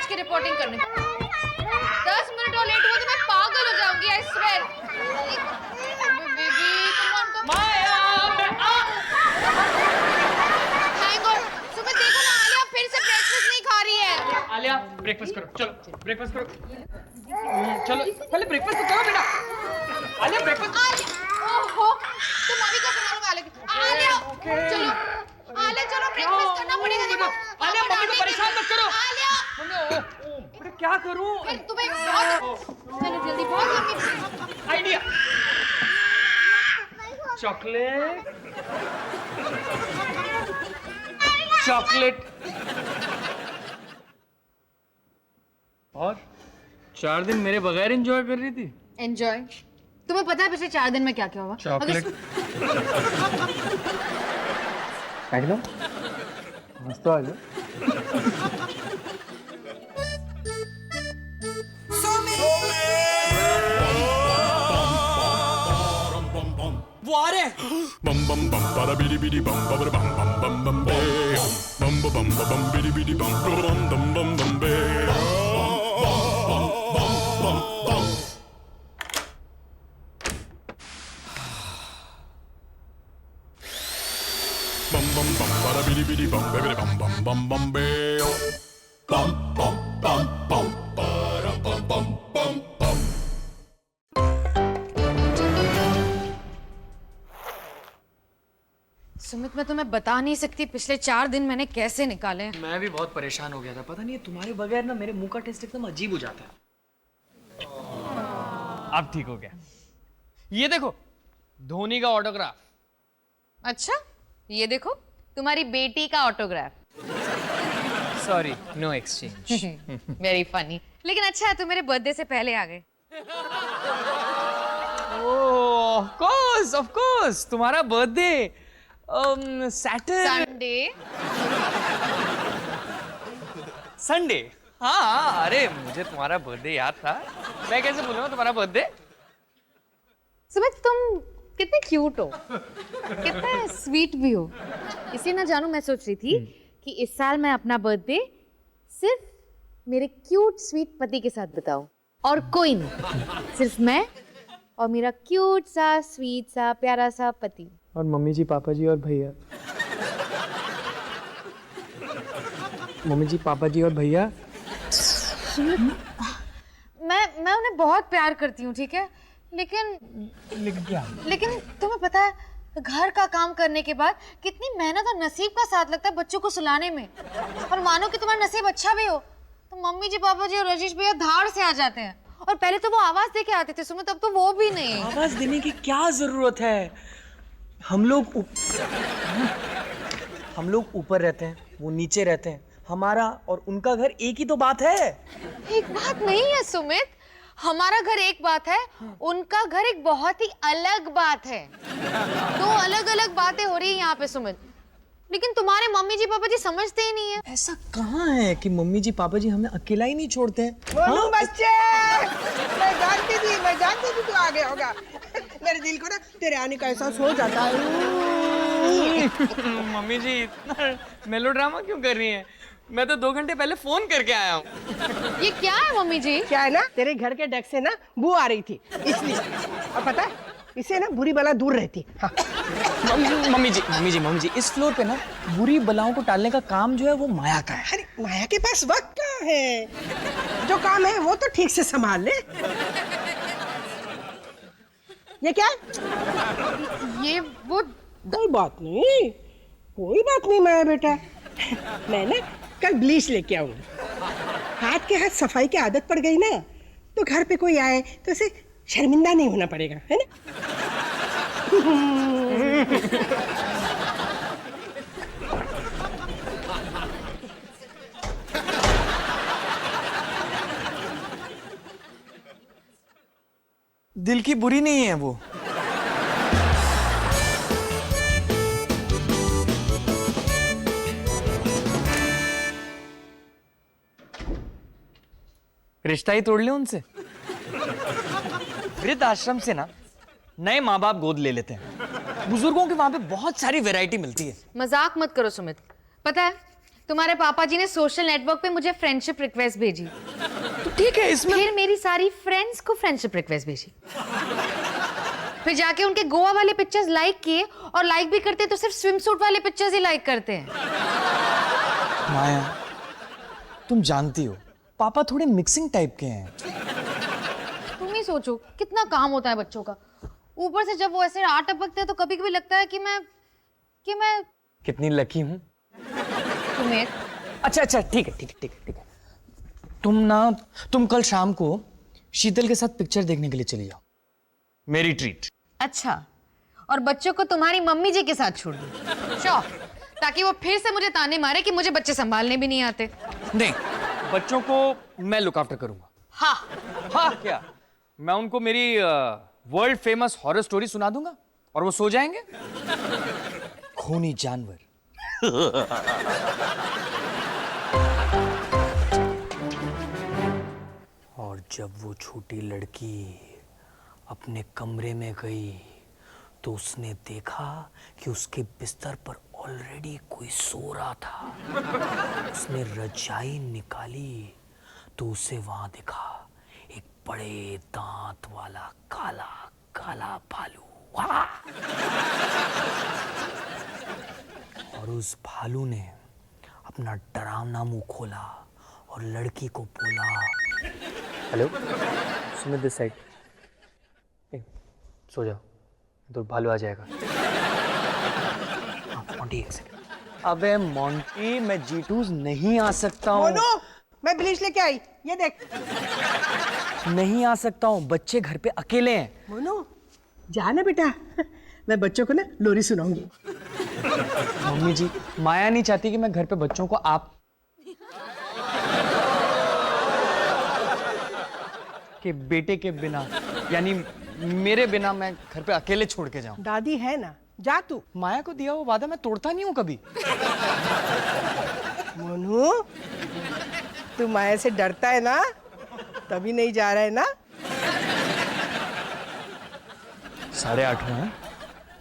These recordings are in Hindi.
की रिपोर्टिंग करने। 10 मिनट और लेट हुआ तो मैं पागल हो जाऊंगी, I swear. Baby come on Maya thank God. सुबह देखो ना, आलिया फिर से ब्रेकफास्ट नहीं खा रही है। आलिया ब्रेकफास्ट करो, चलो ब्रेकफास्ट करो। चलो पहले ब्रेकफास्ट तो करो बेटा। आलिया ब्रेकफास्ट। आलिया ओहो, तुम अभी क्या बना रहे हो? आलिया चलो, आलिया चलो ब्रेकफास्ट करना पड़ेगा। देखो आलिया मम्मी को परेशान मत करो। आलिया अरे क्या करूं? फिर तुम्हें बहुत चलो जल्दी, बहुत जल्दी। आइडिया। Chocolate chocolate. और 4 दिन मेरे बगैर एंजॉय कर रही थी। एंजॉय? तुम्हें पता है पिछले 4 दिन में क्या क्या हुआ? चॉकलेट। लो मस्त आ जाओ। वो आ रहे bum bum bum bada bidi bidi bum bum bum bum bum bum bum bum bum bum bidi bidi bum bum bum bum bum bum bum bum bada bidi bidi bum baby bum bum bum bum bum bum bum bum bada bum bum bum bum. Sumit, मैं तुम्हें बता नहीं सकती पिछले 4 दिन मैंने कैसे निकाले हैं। मैं भी बहुत परेशान हो गया था। पता नहीं तुम्हारे बगैर ना मेरे मुंह का टेस्ट एकदम अजीब हो जाता है। अब ठीक हो गया। ये देखो धोनी का ऑटोग्राफ। अच्छा, ये देखो तुम्हारी बेटी का autograph. Sorry, no exchange. Very funny. लेकिन अच्छा है तुम मेरे बर्थडे से पहले आ गए। ऑफ कोर्स तुम्हारा बर्थडे संडे। संडे। हाँ, अरे मुझे तुम्हारा बर्थडे याद था। मैं कैसे भूलूंगा तुम्हारा बर्थडे। सुमित, तुम कितने क्यूट हो, कितने स्वीट भी हो। इसी ना जानू मैं सोच रही थी कि इस साल मैं अपना बर्थडे सिर्फ मेरे क्यूट स्वीट पति के साथ बताऊं, और कोई नहीं, सिर्फ मैं और मेरा क्यूट सा स्वीट सा प्यारा सा पति। और मम्मी जी, पापा जी और भैया। मम्मी जी, पापा जी और भैया। मैं उन्हें बहुत प्यार करती हूँ, ठीक है, लेकिन क्या? लेकिन तुम्हें पता है घर का काम करने के बाद कितनी मेहनत और नसीब का साथ लगता है बच्चों को सुलाने में। और मानो कि तुम्हारा नसीब अच्छा भी हो तो मम्मी जी, पापा जी और रजीश भैया धाड़ से आ जाते हैं। और पहले तो वो आवाज दे के आते थे सुमित, अब तो वो भी नहीं। आवाज देने की क्या जरूरत है? हम लोग ऊपर रहते हैं, वो नीचे रहते हैं। हमारा और उनका घर एक ही तो बात है। एक बात नहीं है सुमित, हमारा घर एक बात है, उनका घर एक बहुत ही अलग बात है। 2 अलग अलग बातें हो रही है यहाँ पे सुमित। लेकिन तुम्हारे मम्मी जी पापा जी समझते ही नहीं है। ऐसा कहाँ है कि मम्मी जी पापा जी हमें अकेला ही नहीं छोड़ते हैं। बोलू बच्चे, मैं जानती थी तू आ गया होगा। मेरे दिल को ना तेरे आने का एहसास हो जाता है। मम्मी जी इतना मेलोड्रामा क्यों कर रही हैं? मैं तो 2 घंटे पहले फोन करके आया हूँ। ये क्या है मम्मी जी? क्या है ना, तेरे घर के डेस्क से ना बू आ रही थी इसलिए। अब पता है इससे ना बुरी बला दूर रहती। हाँ। मम्मी जी, इस फ्लोर पे ना बुरी बलाओं को टालने का काम जो है वो माया का है। अरे माया के पास वक्त कहाँ है? जो काम है वो तो ठीक से संभाल ले। ये क्या? ये वो कोई बात नहीं माया बेटा। मैं ना कल ब्लीच लेके आऊंगी। हाथ के हाथ सफाई की आदत पड़ गई ना तो घर पे कोई आए तो उसे शर्मिंदा नहीं होना पड़ेगा, है ना? दिल की बुरी नहीं है वो। रिश्ता ही तोड़ ले उनसे। वृद्ध आश्रम से ना नए माँ बाप गोद ले लेते हैं। बुजुर्गों के वहां पे बहुत सारी वैरायटी मिलती है। मजाक मत करो सुमित। पता है तुम्हारे पापा जी ने सोशल नेटवर्क पे मुझे फ्रेंडशिप रिक्वेस्ट भेजी, तो ठीक है, इसमें फिर मेरी सारी फ्रेंड्स को फ्रेंडशिप रिक्वेस्ट भेजी, फिर जाके उनके गोवा वाले पिक्चर्स लाइक किए, और लाइक भी करते तो सिर्फ स्विम सूट वाले पिक्चर्स ही लाइक करते हैं। माया, तुम जानती हो पापा थोड़े मिक्सिंग टाइप के हैं। तुम ही सोचो कितना काम होता है बच्चों का, ऊपर से जब वो ऐसे आ टपकते हैं तो कभी कभी लगता है कि मैं कितनी लकी हूँ। तुम्हें अच्छा, ठीक है। तुम कल शाम को शीतल के साथ पिक्चर देखने के लिए चली जाओ, मेरी ट्रीट। अच्छा, और बच्चों को तुम्हारी मम्मी जी के साथ छोड़ दो, श्योर, ताकि वो फिर से मुझे ताने मारे कि मुझे बच्चे संभालने भी नहीं आते। नहीं, बच्चों को मैं लुक आफ्टर करूंगा। हाँ क्या, मैं उनको मेरी वर्ल्ड फेमस हॉरर स्टोरी सुना दूंगा और वो सो जाएंगे। खूनी जानवर। और जब वो छोटी लड़की अपने कमरे में गई तो उसने देखा कि उसके बिस्तर पर ऑलरेडी कोई सो रहा था। उसने रजाई निकाली तो उसे वहां दिखा एक बड़े दांत वाला काला काला भालू। और उस भालू ने अपना डरावना मुंह खोला और लड़की को बोला, हेलो सुमित दिस साइड, सो जाओ तो भालू आ जाएगा। मोंटी एक सेकंड। अबे मोंटी, मैं जीटूज नहीं आ सकता हूँ। मोनू, मैं ब्लीच लेके आई, ये देख। नहीं आ सकता हूँ, बच्चे घर पे अकेले हैं। मोनू, जा ना बेटा, मैं बच्चों को ना लोरी सुनाऊंगी। मम्मी जी, माया नहीं चाहती कि मैं घर पे बच्चों को आप के बेटे के बिना, यानी मेरे बिना मैं घर पे अकेले छोड़ के जाऊं। दादी है ना, जा तू। माया को दिया हुआ वादा मैं तोड़ता नहीं हूं कभी। मोनू, तू माया से डरता है ना, तभी नहीं जा रहा है ना। 8:30 में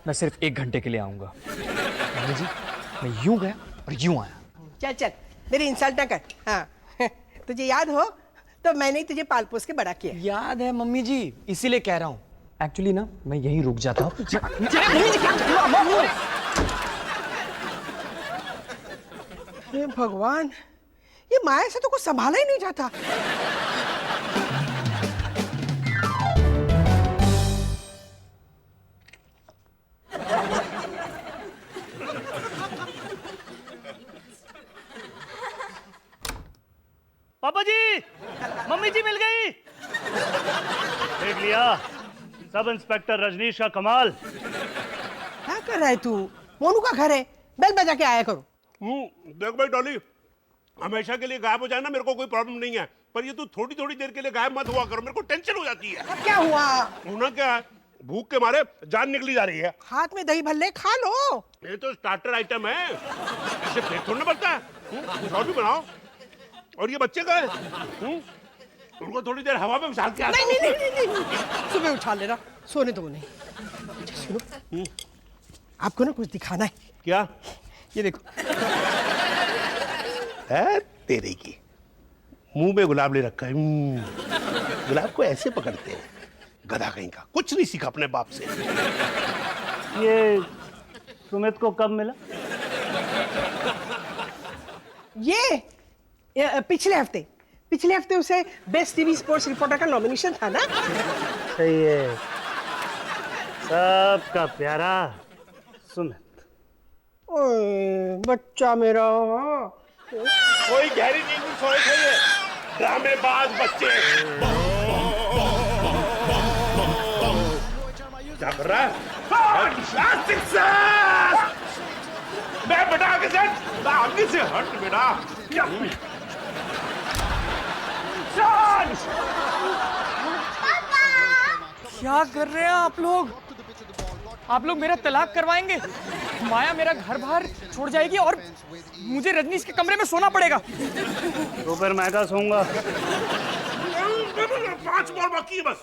मैं सिर्फ 1 घंटे के लिए आऊंगा। मम्मी जी, मैं यूं गया और यूं आया। चल चल, मेरी इंसल्ट ना कर। हाँ, तुझे याद हो तो मैंने ही तुझे पाल पोस के बड़ा किया। याद है मम्मी जी, इसीलिए कह रहा हूं। एक्चुअली ना मैं यहीं रुक जाता हूं। हे भगवान, ये माया से तो कुछ संभाला ही नहीं जाता। पापा जी, मम्मी जी मिल गई। देख लिया सब इंस्पेक्टर रजनीश का कमाल। क्या कर रहा है तू? मोनू का घर है, बेल बजा के आया करो। देख भाई डॉली, हमेशा के लिए गायब हो जाए ना मेरे को कोई प्रॉब्लम नहीं है, पर ये तू थोड़ी थोड़ी देर के लिए गायब मत हुआ करो, मेरे को टेंशन हो जाती है। अब क्या हुआ? होना क्या है, भूख के मारे जान निकली जा रही है। हाथ में दही भल्ले खा लो। ये तो स्टार्टर आइटम है, इससे पेट थोड़ा बढ़ता है। कुछ और भी बनाओ। और ये बच्चे का है, उनको थोड़ी देर हवा में उछाल के आ। नहीं, नहीं, नहीं, नहीं, नहीं। सुबह उठा लेना, सोने दो नहीं। अच्छा सुनो, आपको ना कुछ दिखाना है। क्या? ये देखो। है तेरे की मुंह में गुलाब ले रखा है। गुलाब को ऐसे पकड़ते हैं, गधा कहीं का, कुछ नहीं सीखा अपने बाप से। ये सुमित को कब मिला? ये पिछले हफ्ते उसे बेस्ट टीवी स्पोर्ट्स रिपोर्टर का नॉमिनेशन था ना। सही है, सबका प्यारा सुमित। ओए बच्चा मेरा। कोई गहरी नींद में सोए थे ये ड्रामेबाज बच्चे। क्या कर रहा है? मैं बेटा आगे से हट, आगे से हट बेटा। क्या कर रहे हैं आप लोग? आप लोग मेरा तलाक करवाएंगे? माया मेरा घर बाहर छोड़ जाएगी और मुझे रजनीश के कमरे में सोना पड़ेगा। तो फिर मैं क्या सोऊंगा? 5 बॉल बाकी है बस।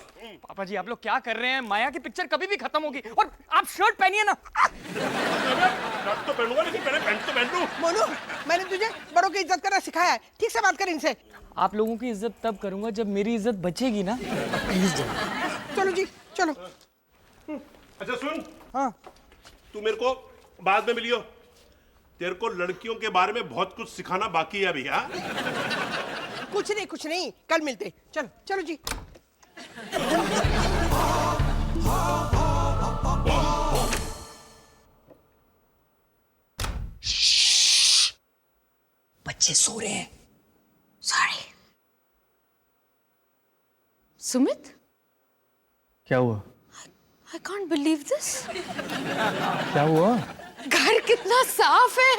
पापा जी, आप लोग क्या कर रहे हैं? माया की पिक्चर कभी भी खत्म होगी। और आप शर्ट पहनिए ना। शर्ट तो पहनूंगा, लेकिन पहले पैंट तो पहन लूं। मोनू, मैंने तुझे सिखाया है, ठीक से बात कर इनसे। आप लोगों की इज्जत तब करूंगा जब मेरी इज्जत बचेगी ना। प्लीज चलो जी चलो। अच्छा सुन, हाँ तू मेरे को बाद में मिलियो, तेरे को लड़कियों के बारे में बहुत कुछ सिखाना बाकी है अभी। हाँ कुछ नहीं, कल मिलते। चलो चलो जी। बच्चे सो रहे हैं। सॉरी सुमित, क्या हुआ? I can't believe this. क्या हुआ? घर कितना साफ है।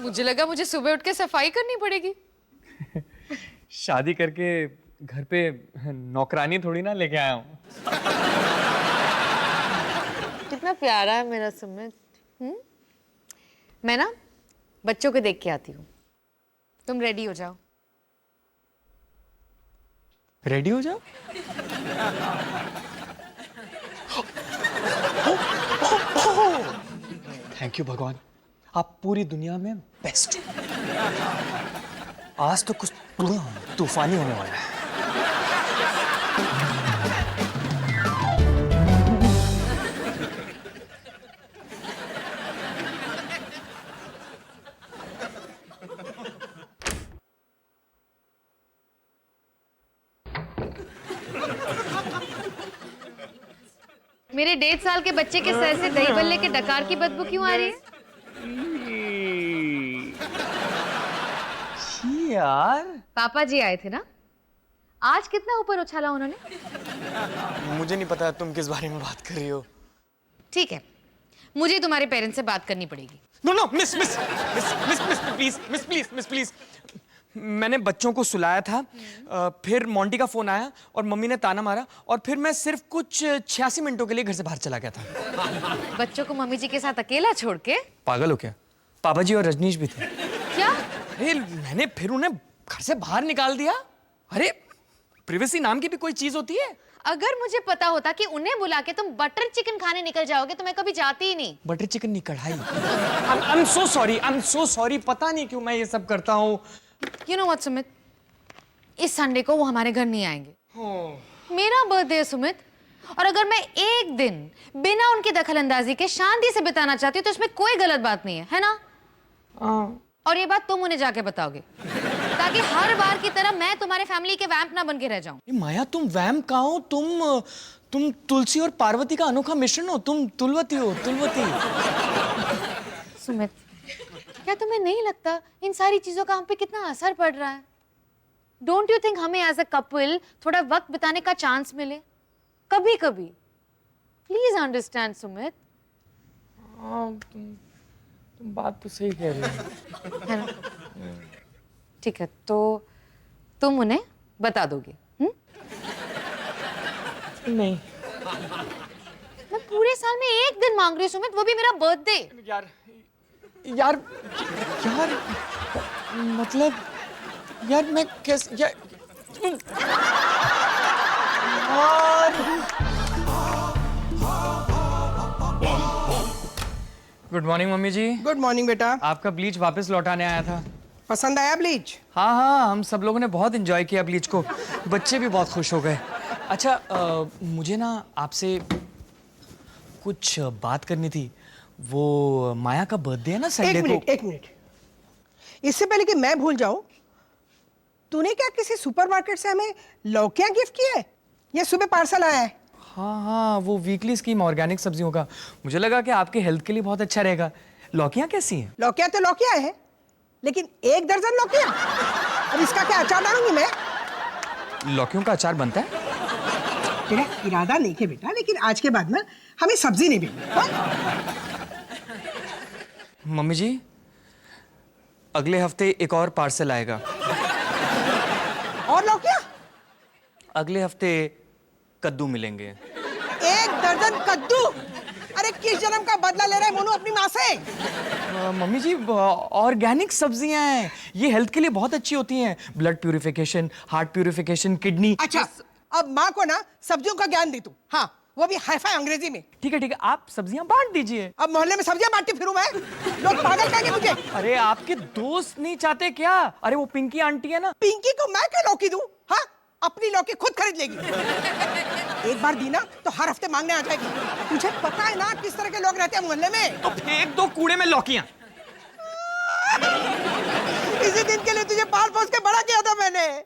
मुझे लगा मुझे सुबह उठ के सफाई करनी पड़ेगी। शादी करके घर पे नौकरानी थोड़ी ना लेके आया हूँ। कितना प्यारा है मेरा सुमित। मैं ना बच्चों को देख के आती हूँ, तुम रेडी हो जाओ। रेडी हो जाओ। थैंक यू भगवान, आप पूरी दुनिया में बेस्ट हो। आज तो कुछ तूफानी होने वाला है। मेरे 1.5 साल के बच्चे के सर से दही बल्ले के डकार की बदबू क्यों आ रही है? यार पापा जी आए थे ना, आज कितना ऊपर उछाला उन्होंने। मुझे नहीं पता तुम किस बारे में बात कर रही हो। ठीक है, मुझे तुम्हारे पेरेंट्स से बात करनी पड़ेगी। No no miss miss miss miss miss please miss please miss please. मैंने बच्चों को सुलाया था, फिर मोंटी का फोन आया और मम्मी ने ताना मारा, और फिर मैं सिर्फ कुछ 86 मिनटों के लिए घर से बाहर चला गया था। बच्चों को मम्मी जी के साथ अकेला छोड़ के? पागल हो क्या? पापा जी और रजनीश भी थे। क्या? अरे मैंने फिर उन्हें घर से बाहर निकाल दिया। अरे प्रिवेसी नाम की भी कोई चीज होती है। अगर मुझे पता होता कि उन्हें बुला के तुम बटर चिकन खाने निकल जाओगे तो मैं कभी जाती ही नहीं। बटर चिकन नहीं, कढ़ाई। आई एम सो सॉरी, पता नहीं क्यों मैं ये सब करता हूँ। You know what, सुमित, इस संडे को वो हमारे घर नहीं आएंगे। मेरा बर्थडे है सुमित, और अगर मैं एक दिन बिना उनकी दखलंदाजी के शांति से बिताना चाहती हूँ तो इसमें कोई गलत बात नहीं है ना? और ये बात तुम उन्हें जाके बताओगे, ताकि हर बार की तरह मैं तुम्हारे फैमिली के वैम्प ना बन के रह जाऊं। माया तुम वैम्प का हो, तुम तुलसी और पार्वती का अनोखा मिश्रण हो, तुम तुलवती हो, तुलवती। सुमित, क्या तुम्हें नहीं लगता इन सारी चीजों का हम पे कितना असर पड़ रहा है? डोंट यू थिंक हमें एज अ कपल थोड़ा वक्त बिताने का चांस मिले कभी कभी? Please understand Sumit. तुम बात तो सही कह रही हो। है ना? ठीक है, तो तुम उन्हें बता दोगे? नहीं, मैं पूरे साल में एक दिन मांग रही हूँ सुमित, वो भी मेरा बर्थडे। यार यार यार मतलब यार मैं कैसे यार गुड मॉर्निंग मम्मी जी। गुड मॉर्निंग बेटा। आपका ब्लीच वापस लौटाने आया था। पसंद आया ब्लीच? हाँ हाँ, हम सब लोगों ने बहुत एंजॉय किया ब्लीच को, बच्चे भी बहुत खुश हो गए। अच्छा मुझे ना आपसे कुछ बात करनी थी। वो माया का बर्थडे है ना संडे को। एक मिनट, इससे पहले कि मैं भूल जाऊं, तूने क्या किसी सुपरमार्केट से हमें लौकियां गिफ्ट की है? ये सुबह पार्सल आया है। हाँ हाँ, वो वीकली स्कीम ऑर्गेनिक सब्जियों का। मुझे लगा कि आपके हेल्थ के लिए बहुत अच्छा रहेगा। लौकियां कैसी हैं? लौकियां तो लौकियां है, लेकिन 1 दर्जन लौकियां। अब इसका क्या अचार डालूंगी मैं? लौकियों का अचार बनता है? तेरा इरादा नहीं है बेटा, लेकिन आज के बाद ना हमें सब्जी नहीं मिली। मम्मी जी, अगले हफ्ते एक और पार्सल आएगा। और लौकियां? अगले हफ्ते कद्दू मिलेंगे। 1 दर्जन कद्दू? अरे किस जन्म का बदला ले रहे हैं मोनू अपनी माँ से? मम्मी जी, ऑर्गेनिक सब्जियां हैं, ये हेल्थ के लिए बहुत अच्छी होती हैं। Blood purification, heart purification, kidney. अच्छा, अब माँ को ना सब्जियों का ज्ञान दी तू। हाँ, वो भी हाई-फाई अंग्रेजी में। ठीक है आप सब्जियां बांट दीजिए। अब मोहल्ले में सब्जियां बांटती फिरूं मैं? लोग पागल कहेंगे मुझे। अरे आपके दोस्त नहीं चाहते क्या? अरे वो पिंकी आंटी है ना। पिंकी को मैं क्या लौकी दूं? हाँ, अपनी लौकी खुद खरीद लेगी। एक बार दी ना तो हर हफ्ते मांगने आ जाएगी। तुझे पता है ना किस तरह के लोग रहते हैं मोहल्ले में। तो फेंक दो कूड़े में लौकियां। इसी दिन के लिए तुझे पाल पोस के बड़ा किया था मैंने।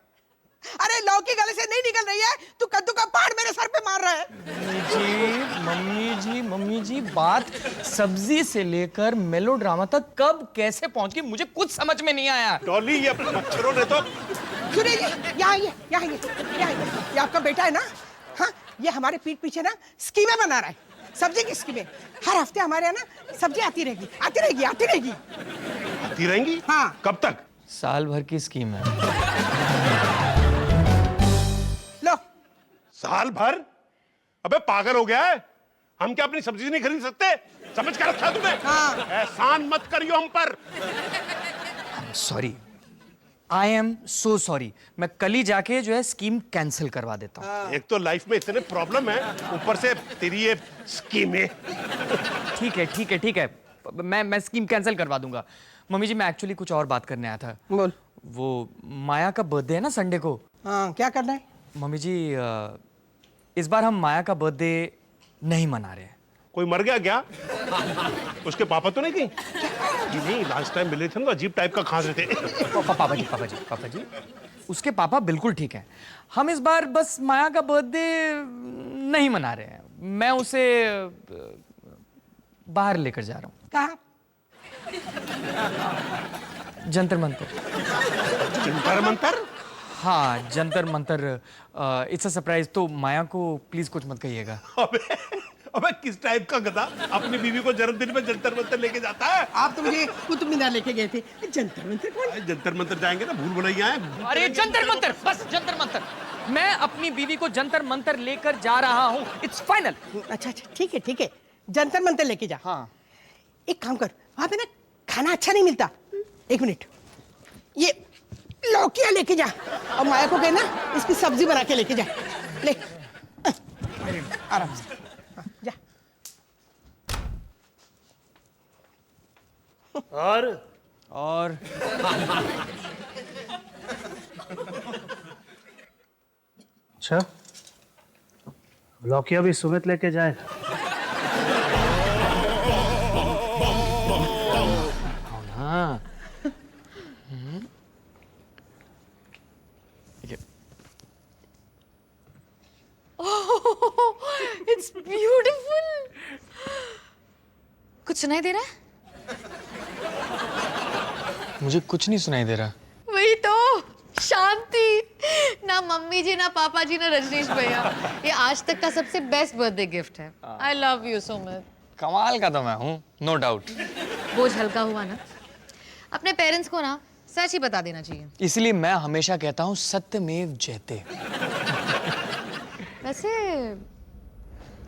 अरे लौकी गले से नहीं निकल रही है, तू कद्दू का पहाड़ मेरे सर पे मार रहा है। मम्मी जी बात सब्जी से लेकर मेलोड्रामा तक कब कैसे पहुंच गई मुझे कुछ समझ में नहीं आया। डॉली ये अपने मच्छरों ने तो सुनिए, यहाँ आइए। ये आपका बेटा है ना? हाँ, ये हमारे पीठ पीछे ना स्कीमें बना रहा है, सब्जी की स्कीमें। हर हफ्ते हमारे यहाँ ना सब्जी आती रहेगी। आती रहेंगी। हाँ। कब तक? साल भर की स्कीम है। लो, साल भर? अबे पागल हो गया है? हम क्या अपनी सब्जी नहीं खरीद सकते? समझ कर रखा तूने? हाँ। एहसान मत करियो हम पर। Sorry, I am so sorry. मैं कल ही जाके जो है स्कीम कैंसिल करवा देता हूँ। एक तो लाइफ में इतने प्रॉब्लम है, ऊपर से तेरी ये स्कीमें। ठीक है मैं स्कीम कैंसिल करवा दूंगा। मम्मी जी मैं एक्चुअली कुछ और बात करने आया था। बोल। वो माया का बर्थडे है ना संडे को। हाँ, क्या करना है? मम्मी जी इस बार हम माया का बर्थडे नहीं मना रहे हैं। कोई मर गया क्या? उसके पापा तो नहीं गई? नहीं, लास्ट टाइम मिले थे ना, अजीब टाइप का खांस रहे थे। पापा जी उसके पापा बिल्कुल ठीक हैं। हम इस बार बस माया का बर्थडे नहीं मना रहे हैं। मैं उसे बाहर लेकर जा रहा हूँ। कहाँ? जंतर मंतर। जंतर मंतर? हाँ Jantar Mantar. It's a surprise. तो माया को प्लीज कुछ मत कहिएगा। अबे किस टाइप का गधा अपनी बीवी को जन्मदिन में जंतर मंतर लेके जाता है? आप तो मुझे कुतुब मीनार लेके गए थे। जंतर मंतर कौन? जंतर मंतर जाएंगे ना, भूल भुलैया है। अरे जंतर मंतर, बस जंतर मंतर। मैं अपनी बीवी को जंतर मंतर लेकर जा रहा हूँ। It's final. अच्छा, ठीक है। जंतर मंतर लेके जा। हाँ। एक काम कर, वहां पे ना खाना अच्छा नहीं मिलता। एक मिनट, ये लौकियां लेके जा और माया को कहना इसकी सब्जी बना के लेके जा। ले आराम से। हाँ, जा। और अच्छा, लौकिया भी सुमित लेके जाएगा। हाँ। It's beautiful. कुछ सुनाई दे रहा है? मुझे कुछ नहीं सुनाई दे रहा। वही तो, शांति। ना मम्मी जी, ना पापा जी, ना रजनीश भैया। ये आज तक का सबसे बेस्ट बर्थडे गिफ्ट है। आई लव यू सो मच। कमाल का तो मैं हूँ, नो डाउट। बोझ हल्का हुआ ना। अपने पेरेंट्स को ना सच ही बता देना चाहिए। इसलिए मैं हमेशा कहता हूँ सत्यमेव जयते। वैसे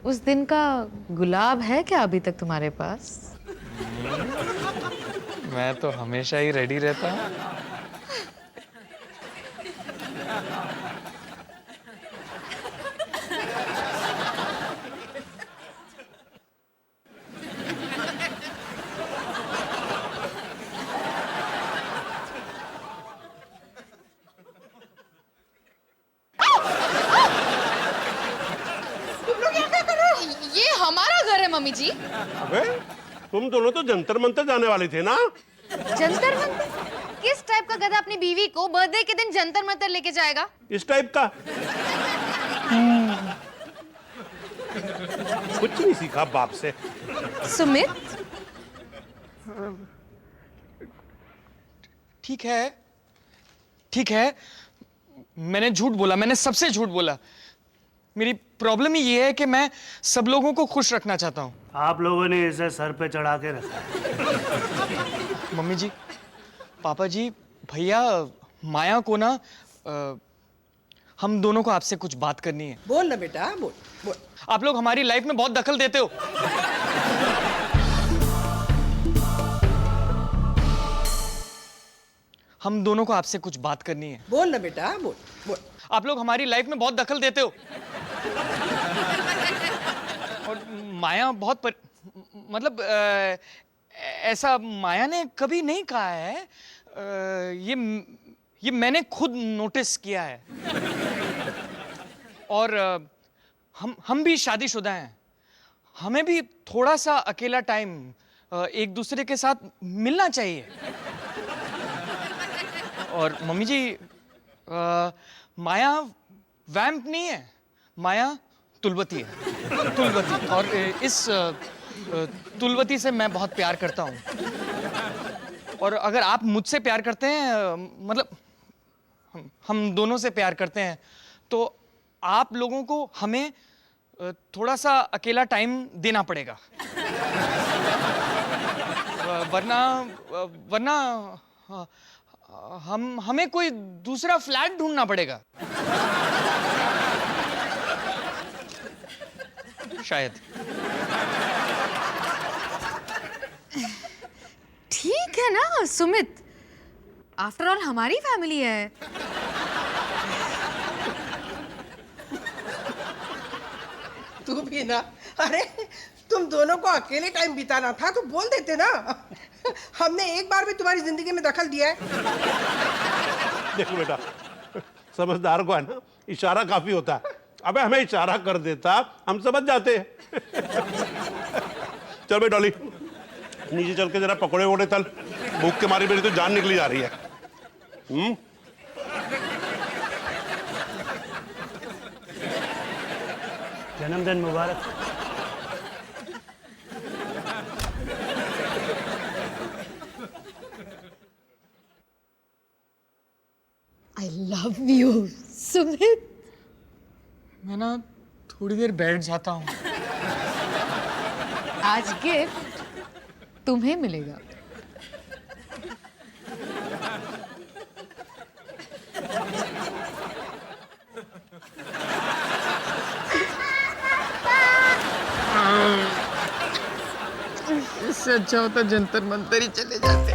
उस दिन का गुलाब है क्या अभी तक तुम्हारे पास? मैं तो हमेशा ही रेडी रहता हूँ। ये हमारा घर है मम्मी जी। अबे तुम दोनों तो जंतर मंतर जाने वाले थे ना? जंतर मंतर? किस टाइप का गधा अपनी बीवी को बर्थडे के दिन जंतर मंतर लेके जाएगा? इस टाइप का। कुछ नहीं सीखा बाप से। सुमित, ठीक है मैंने झूठ बोला, मैंने सबसे झूठ बोला। मेरी प्रॉब्लम ही ये है कि मैं सब लोगों को खुश रखना चाहता हूँ। आप लोगों ने इसे सर पे चढ़ा के रखा। मम्मी जी, पापा जी, भैया, माया को ना हम दोनों को आपसे कुछ बात करनी है। बोल ना बेटा, बोल। आप लोग हमारी लाइफ में बहुत दखल देते हो। हम दोनों को आपसे कुछ बात करनी है। बोल ना बेटा, बोल। आप लोग हमारी लाइफ में बहुत दखल देते हो। माया मतलब ऐसा माया ने कभी नहीं कहा है। ये मैंने खुद नोटिस किया है। और हम भी शादीशुदा हैं। हमें भी थोड़ा सा अकेला टाइम एक दूसरे के साथ मिलना चाहिए। और मम्मी जी, माया वैम्प नहीं है, माया तुलवती है, तुलवती। और इस तुलवती से मैं बहुत प्यार करता हूँ। और अगर आप मुझसे प्यार करते हैं, मतलब हम दोनों से प्यार करते हैं, तो आप लोगों को हमें थोड़ा सा अकेला टाइम देना पड़ेगा। वरना हमें कोई दूसरा फ्लैट ढूंढना पड़ेगा शायद। ठीक है ना सुमित, आफ्टर ऑल हमारी फैमिली है। तू भी ना, अरे तुम दोनों को अकेले टाइम बिताना था तो बोल देते ना। हमने एक बार भी तुम्हारी जिंदगी में दखल दिया है? देखो बेटा, समझदार को है ना इशारा काफी होता है। अबे हमें इशारा कर देता, हम समझ जाते। चल बे डॉली, नीचे चल के जरा पकौड़े वोड़े तल, भूख के मारी मेरी तो जान निकली जा रही है। जन्मदिन मुबारक। I love you Sumit. मैं ना थोड़ी देर बैठ जाता हूँ। आज गिफ्ट तुम्हें मिलेगा। इससे अच्छा होता जंतर मंतर ही चले जाते।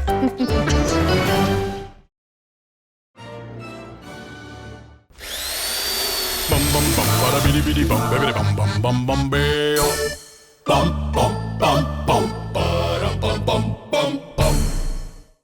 Bum bum bum, bada bidi bidi bum, bidi bum bum bum bum, bam bum bum